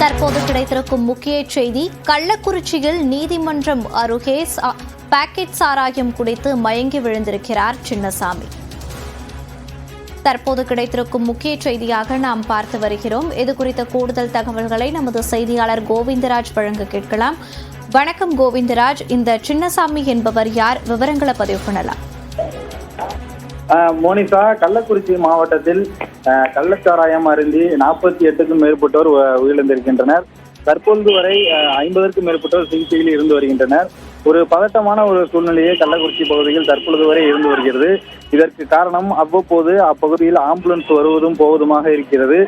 தற்போது கிடைத்திருக்கும் முக்கிய செய்தி, கள்ளக்குறிச்சியில் நீதிமன்றம் அருகே பாக்கெட் சாராயம் குடித்து மயங்கி விழுந்திருக்கிறார் சின்னசாமி. தற்போது கிடைத்திருக்கும் முக்கிய செய்தியாக நாம் பார்த்து வருகிறோம். இது குறித்த கூடுதல் தகவல்களை நமது செய்தியாளர் கோவிந்தராஜ் வழங்க கேட்கலாம். வணக்கம் கோவிந்தராஜ், இந்த சின்னசாமி என்பவர் யார்? விவரங்களை பதிவு பண்ணலாம். மோனிகா, கள்ளக்குறிச்சி மாவட்டத்தில் கள்ளச்சாராயம் அருந்தி 48க்கும் மேற்பட்டோர் உயிரிழந்திருக்கின்றனர். தற்பொழுது வரை 50க்கும் மேற்பட்டோர் சிகிச்சையில் இருந்து வருகின்றனர். ஒரு பதட்டமான ஒரு சூழ்நிலையே கள்ளக்குறிச்சி பகுதியில் தற்பொழுது வரை இருந்து வருகிறது. இதற்கு காரணம் அவ்வப்போது அப்பகுதியில் ஆம்புலன்ஸ் வருவதும் போவதுமாக இருக்கிறது.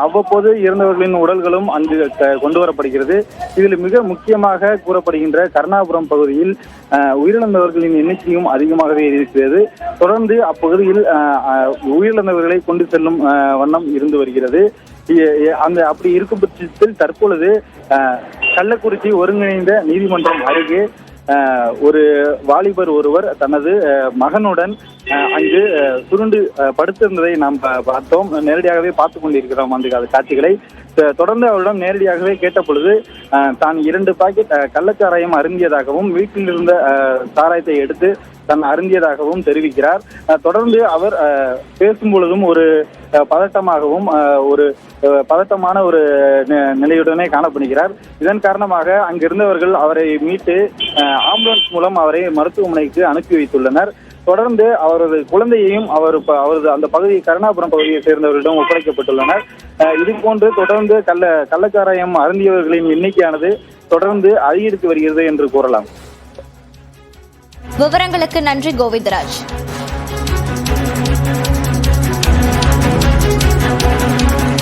அவ்வப்போது இறந்தவர்களின் உடல்களும் அங்கு கொண்டு வரப்படுகிறது. இதில் மிக முக்கியமாக கூறப்படுகின்ற கருணாபுரம் பகுதியில் உயிரிழந்தவர்களின் எண்ணிக்கையும் அதிகமாகவே இருக்கிறது. தொடர்ந்து அப்பகுதியில் உயிரிழந்தவர்களை கொண்டு செல்லும் வண்ணம் இருந்து வருகிறது. அப்படி இருக்கும் பட்சத்தில் தற்பொழுது கள்ளக்குறிச்சி ஒருங்கிணைந்த நீதிமன்றம் அருகே ஒரு வாலிபர் ஒருவர் தனது மகனுடன் அங்கு சுருண்டு படுத்திருந்ததை நாம் பார்த்தோம். நேரடியாகவே பார்த்து கொண்டிருக்கிறோம் அந்த காட்சிகளை. தொடர்ந்து அவரிடம் நேரடியாகவே கேட்ட பொழுது தான் 2 பாக்கெட் கள்ளச்சாராயம் அருந்தியதாகவும் வீட்டில் இருந்த சாராயத்தை எடுத்து தன் அருந்தியதாகவும் தெரிவிக்கிறார். தொடர்ந்து அவர் பேசும் பொழுதும் ஒரு பதட்டமாகவும் ஒரு பதட்டமான ஒரு நிலையுடனே காணப்படுகிறார். இதன் காரணமாக அங்கிருந்தவர்கள் அவரை மீட்டு ஆம்புலன்ஸ் மூலம் அவரை மருத்துவமனைக்கு அனுப்பி வைத்துள்ளனர். தொடர்ந்து அவரது குழந்தையையும் அவரது அந்த பகுதி கருணாபுரம் பகுதியை சேர்ந்தவர்களிடம் ஒப்படைக்கப்பட்டுள்ளனர். இதுபோன்று தொடர்ந்து கள்ளச்சாராயம் அருந்தியவர்களின் எண்ணிக்கையானது தொடர்ந்து அதிகரித்து வருகிறது என்று கூறலாம். விவரங்களுக்கு நன்றி கோவிந்தராஜ்.